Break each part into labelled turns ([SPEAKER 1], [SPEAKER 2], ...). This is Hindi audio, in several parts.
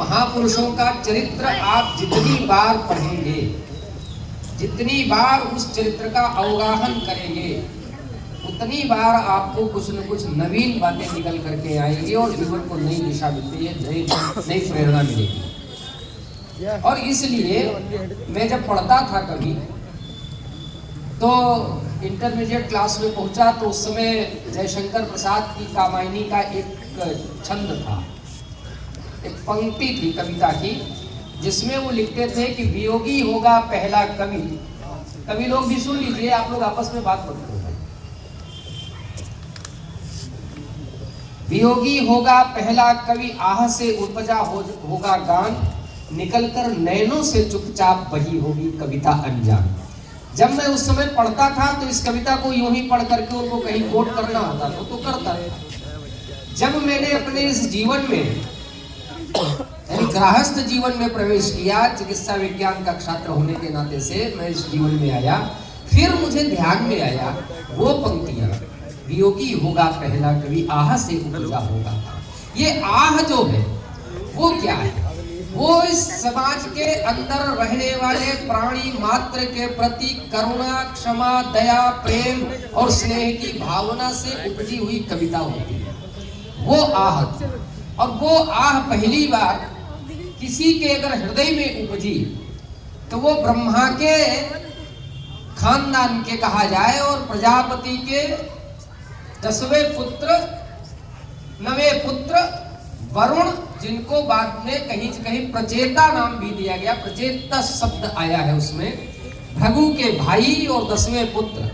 [SPEAKER 1] महापुरुषों का चरित्र आप जितनी बार पढ़ेंगे, जितनी बार उस चरित्र का अवगाहन करेंगे, उतनी बार आपको कुछ न कुछ नवीन बातें निकल करके आएंगी और जीवन को नई दिशा मिलती है, नई प्रेरणा मिलेगी। और इसलिए मैं जब पढ़ता था कभी तो इंटरमीडिएट क्लास में पहुंचा तो उस समय जयशंकर प्रसाद की कामायनी का एक छंद था, एक पंक्ति थी कविता की, जिसमें वो लिखते थे कि वियोगी होगा पहला कवि। कवि लोग भी सुन लीजिए, आप लोग आपस में बात मत करो। वियोगी होगा पहला कवि, आह से उपजा होगा गान, निकलकर नैनों से चुपचाप बही होगी कविता अनजान। जब मैं उस समय पढ़ता था तो इस कविता को यूं ही पढ़ करके उनको कहीं कोट करना होता था तो करता था। जब मैंने अपने इस जीवन में गृहस्थ जीवन में प्रवेश किया, चिकित्सा विज्ञान का छात्र होने के नाते से मैं इस जीवन में आया, फिर मुझे ध्यान में आया वो पंक्तियां, वियोगी होगा पहला कवि, आह से उपजा होगा। ये आह जो है वो क्या है? वो इस समाज के अंदर रहने वाले प्राणी मात्र के प्रति करुणा, क्षमा, दया, प्रेम और स्नेह की भावना से उपजी हुई कविता होती है, वो आह। और वो आह पहली बार किसी के अगर हृदय में उपजी तो वो ब्रह्मा के खानदान के कहा जाए और प्रजापति के 10वें पुत्र, 9वें पुत्र वरुण, जिनको बाद में कहीं प्रचेता नाम भी दिया गया, प्रचेता शब्द आया है उसमें, भृगु के भाई और 10वें पुत्र,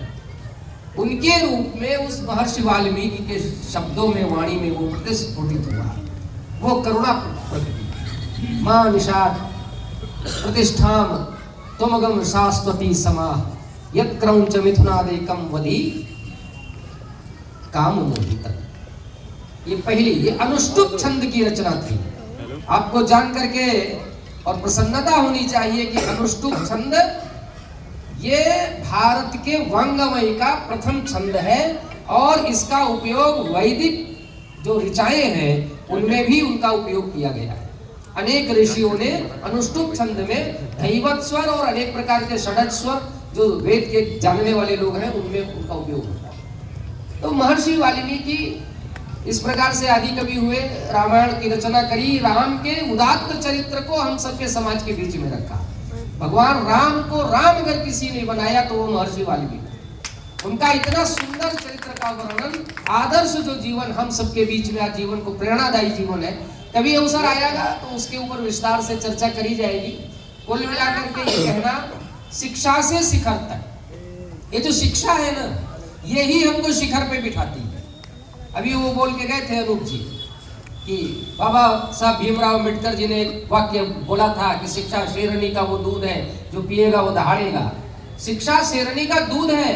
[SPEAKER 1] उनके रूप में उस महर्षि वाल्मीकि के शब्दों में, वाणी में वो प्रतिस्फुटित हुआ। वो करुणा प्रकृति, मां निषाद प्रतिष्ठाम त्वमगम शाश्वती समा, यक्रौंच मिथुनादेकम वदी काम मोहित। ये पहली, ये अनुष्टुप छंद की रचना थी। आपको जान करके और प्रसन्नता होनी चाहिए कि अनुष्टुप छंद ये भारत के वांगमय का प्रथम छंद है और इसका उपयोग वैदिक जो ऋचाएं हैं उनमें भी उनका उपयोग किया गया है। अनेक ऋषियों ने अनुष्टुप छंद में धैवत स्वर और अनेक प्रकार के षडज स्वर जो वेद के जानने वाले लोग हैं उनमें उनका उपयोग होता है। तो महर्षि वाल्मीकि इस प्रकार से आदि कवि हुए, रामायण की रचना करी, राम के उदात्त चरित्र को हम सबके समाज के बीच में रखा। भगवान राम को राम अगर किसी ने बनाया तो वो महर्षि वाल्मीकि। उनका इतना सुंदर चरित्र का वर्णन, आदर्श जो जीवन हम सबके बीच में आज जीवन को प्रेरणादायी जीवन है, कभी अवसर आएगा तो उसके ऊपर विस्तार से चर्चा करी जाएगी। कुल मिलाकर के ये कहना, शिक्षा से शिखर तक, ये जो शिक्षा है ना, यही हमको शिखर पे बिठाती है। अभी वो बोल के गए थे अनूप जी कि बाबा साहब भीमराव अम्बेडकर जी ने एक वाक्य बोला था कि शिक्षा शेरनी का वो दूध है, जो पिएगा वो दहाड़ेगा। शिक्षा शेरनी का दूध है,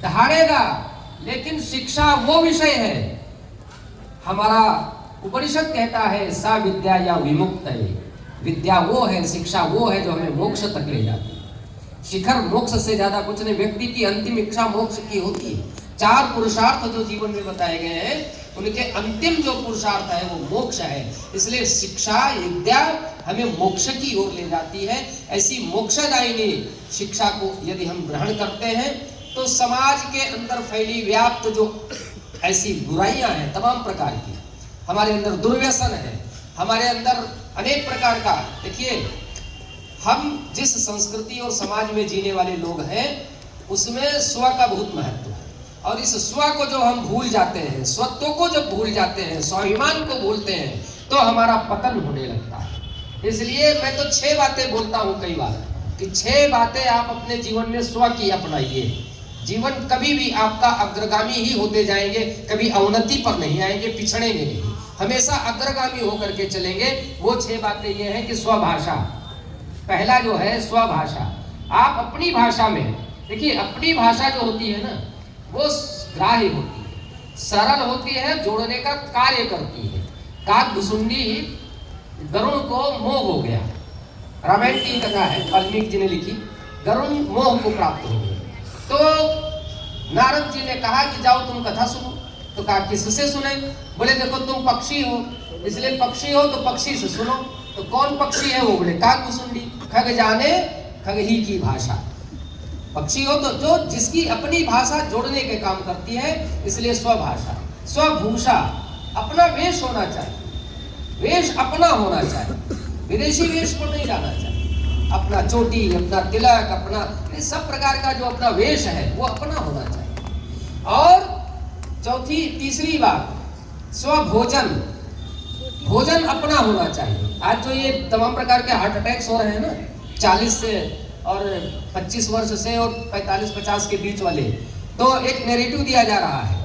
[SPEAKER 1] दहाड़ेगा, लेकिन शिक्षा वो विषय है, हमारा उपनिषद कहता है सा विद्या या विमुक्त है। विद्या वो है, शिक्षा वो है जो हमें मोक्ष तक ले जाती है। शिखर मोक्ष से ज्यादा कुछ नहीं, व्यक्ति की अंतिम इच्छा मोक्ष की होती है। 4 पुरुषार्थ जो जीवन में बताए गए हैं, उनके अंतिम जो पुरुषार्थ है वो मोक्ष है। इसलिए शिक्षा, विद्या हमें मोक्ष की ओर ले जाती है। ऐसी मोक्षदायिनी शिक्षा को यदि हम ग्रहण करते हैं तो समाज के अंदर फैली व्याप्त जो ऐसी बुराइयां हैं तमाम प्रकार की, हमारे अंदर दुर्व्यसन है, हमारे अंदर अनेक प्रकार का, देखिए हम जिस संस्कृति और समाज में जीने वाले लोग हैं उसमें स्व का बहुत महत्व है। और इस स्व को जो हम भूल जाते हैं, स्वत्व को जब भूल जाते हैं, स्वाभिमान को भूलते हैं, तो हमारा पतन होने लगता है। इसलिए मैं तो 6 बातें बोलता हूँ कई बार कि 6 बातें आप अपने जीवन में स्व की अपनाइए। जीवन कभी भी आपका अग्रगामी ही होते जाएंगे, कभी अवनति पर नहीं आएंगे, पिछड़ेंगे नहीं, हमेशा अग्रगामी होकर के चलेंगे। वो 6 बातें ये हैं कि स्वभाषा, पहला जो है स्वभाषा। आप अपनी भाषा में, देखिए अपनी भाषा जो होती है ना वो ग्राह्य होती है, सरल होती है, जोड़ने का कार्य करती है। काकभुसुंडी गरुण को मोह हो गया, रामायण की कथा है, वाल्मीकि जी ने लिखी, गरुण मोह को प्राप्त हो गया। तो नारद जी ने कहा कि जाओ तुम कथा सुनो। तो कहा किससे सुने? बोले देखो तुम पक्षी हो, इसलिए पक्षी हो तो पक्षी से सुनो। तो कौन पक्षी है? वो बोले काकभुसुंडी। खग जाने खग ही की भाषा। पक्षी हो तो जो जिसकी अपनी भाषा जोड़ने के काम करती है, इसलिए स्वभाषा। स्वभूषा, अपना वेश होना चाहिए, वेश अपना होना चाहिए, विदेशी वेश को नहीं लाना चाहिए। अपना चोटी, अपना तिलक, अपना सब प्रकार का जो अपना वेश है वो अपना होना चाहिए। और तीसरी बात, स्वभोजन, भोजन अपना होना चाहिए। आज जो ये तमाम प्रकार के हार्ट अटैक्स हो रहे हैं ना, 40 से और 25 वर्ष से और 45-50 के बीच वाले, तो एक नैरेटिव दिया जा रहा है।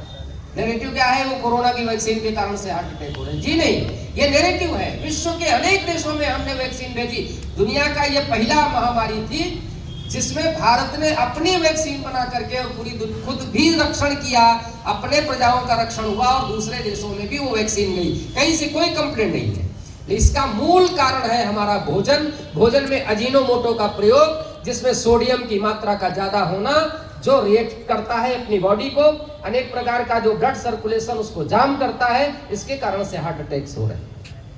[SPEAKER 1] नैरेटिव क्या है? वो कोरोना की वैक्सीन के कारण से हार्ट अटैक हो रहे हैं। जी नहीं, ये नैरेटिव है। विश्व के अनेक देशों में हमने वैक्सीन भेजी। दुनिया का ये पहला महामारी थी जिसमें भारत ने अपनी वैक्सीन बना करके और पूरी खुद भी रक्षण किया, अपने प्रजाओं का रक्षण हुआ और दूसरे देशों में भी वो वैक्सीन गई। कहीं से कोई कंप्लेंट नहीं है। इसका मूल कारण है हमारा भोजन। भोजन में अजीनोमोटो का प्रयोग, जिसमें सोडियम की मात्रा का ज्यादा होना, जो रिएक्ट करता है अपनी बॉडी को, अनेक प्रकार का जो ब्लड सर्कुलेशन उसको जाम करता है, इसके कारण से हार्ट अटैक्स हो रहे हैं।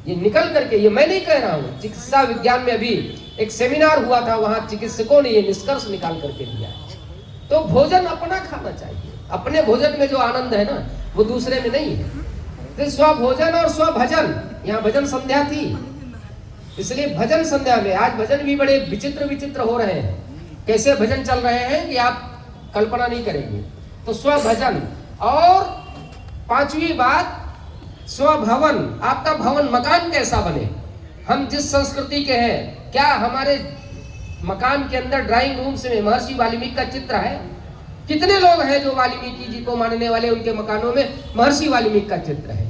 [SPEAKER 1] ये निकल करके, ये मैं नहीं कह रहा हूँ, चिकित्सा विज्ञान में अभी एक सेमिनार हुआ था, वहां चिकित्सकों ने ये निष्कर्ष निकाल करके दिया है। तो भोजन अपना खाना चाहिए। अपने भोजन में जो आनंद है ना, वो दूसरे में नहीं है। तो स्वभोजन और स्वभजन, यहाँ भजन संध्या थी, इसलिए भजन संध्या में आज भजन भी बड़े विचित्र विचित्र हो रहे हैं। कैसे भजन चल रहे हैं कि आप कल्पना नहीं करेंगे। तो स्वभजन। और पांचवी बात, स्वभवन। आपका भवन, मकान कैसा बने? हम जिस संस्कृति के हैं, क्या हमारे मकान के अंदर ड्राइंग रूम में महर्षि वाल्मीकि का चित्र है? कितने लोग हैं जो वाल्मीकि जी को मानने वाले, उनके मकानों में महर्षि वाल्मीकि का चित्र है?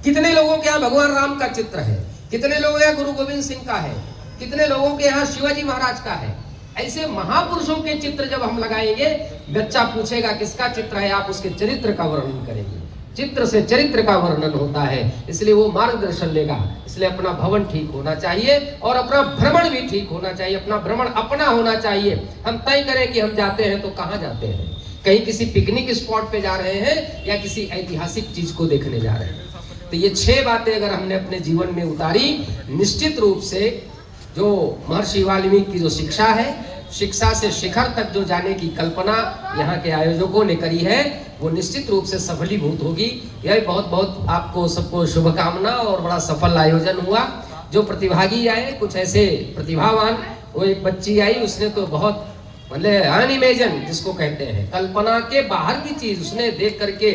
[SPEAKER 1] कितने लोगों के यहाँ भगवान राम का चित्र है? कितने लोगों के यहाँ गुरु गोविंद सिंह का है? कितने लोगों के यहाँ शिवाजी महाराज का है? ऐसे महापुरुषों के चित्र जब हम लगाएंगे, बच्चा पूछेगा किसका चित्र है, आप उसके चरित्र का वर्णन करेंगे। चित्र से चरित्र का वर्णन होता है, इसलिए वो मार्गदर्शन लेगा। इसलिए अपना भवन ठीक होना चाहिए और अपना भ्रमण भी ठीक होना चाहिए। अपना भ्रमण अपना होना चाहिए। हम तय करें कि हम जाते हैं तो कहाँ जाते हैं, कहीं किसी पिकनिक स्पॉट पे जा रहे हैं या किसी ऐतिहासिक चीज को देखने जा रहे हैं। तो ये 6 बातें अगर हमने अपने जीवन में उतारी, निश्चित रूप से जो महर्षि वाल्मीकि की जो शिक्षा है, शिक्षा से शिखर तक जो जाने की कल्पना यहाँ के आयोजकों ने करी है, वो निश्चित रूप से सफलीभूत होगी। यह बहुत बहुत आपको सबको शुभकामना। और बड़ा सफल आयोजन हुआ। जो प्रतिभागी आए, कुछ ऐसे प्रतिभावान, वो एक बच्ची आई, उसने तो बहुत मतलब अनइमेजिन जिसको कहते हैं, कल्पना के बाहर की चीज उसने देख करके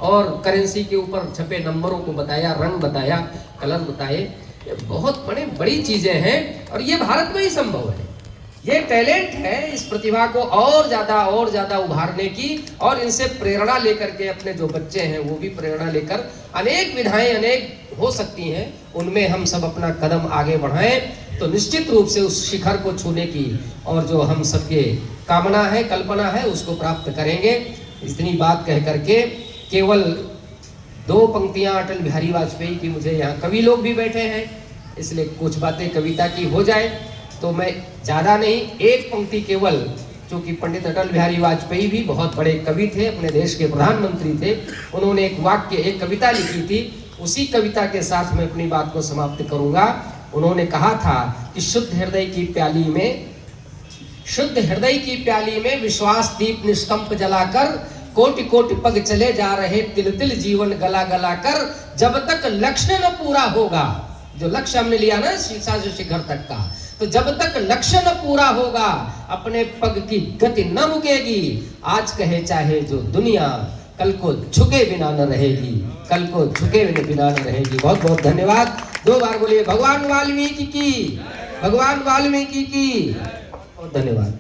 [SPEAKER 1] और करेंसी के ऊपर छपे नंबरों को बताया, रंग बताया, कलर बताए। बहुत बड़ी चीजें हैं और ये भारत में ही संभव है। ये टैलेंट है, इस प्रतिभा को और ज्यादा उभारने की, और इनसे प्रेरणा लेकर के अपने जो बच्चे हैं वो भी प्रेरणा लेकर अनेक विधाएं अनेक हो सकती हैं, उनमें हम सब अपना कदम आगे बढ़ाएं तो निश्चित रूप से उस शिखर को छूने की और जो हम सबके कामना है, कल्पना है, उसको प्राप्त करेंगे। इतनी बात कह करके केवल 2 पंक्तियां अटल बिहारी वाजपेयी की, मुझे यहाँ कवि लोग भी बैठे हैं, इसलिए कुछ बातें कविता की हो जाए, तो मैं ज़्यादा नहीं, एक पंक्ति केवल, क्योंकि पंडित अटल बिहारी वाजपेयी भी बहुत बड़े कवि थे, अपने देश के प्रधानमंत्री थे। उन्होंने एक वाक्य, एक कविता लिखी थी, उसी कविता के साथ मैं अपनी बात को समाप्त करूंगा। उन्होंने कहा था कि शुद्ध हृदय की प्याली में विश्वास दीप निष्कंप जलाकर, कोटि कोटि पग चले जा रहे तिल तिल जीवन गला गला कर, जब तक लक्ष्य न पूरा होगा, जो लक्ष्य हमने लिया ना शिक्षा से शिखर तक का, तो जब तक लक्ष्य न पूरा होगा अपने पग की गति न रुकेगी। आज कहे चाहे जो दुनिया, कल को झुके बिना न रहेगी, कल को झुके बिना न रहेगी। बहुत बहुत धन्यवाद। 2 बार बोलिए भगवान वाल्मीकि की, भगवान वाल्मीकि की। बहुत धन्यवाद।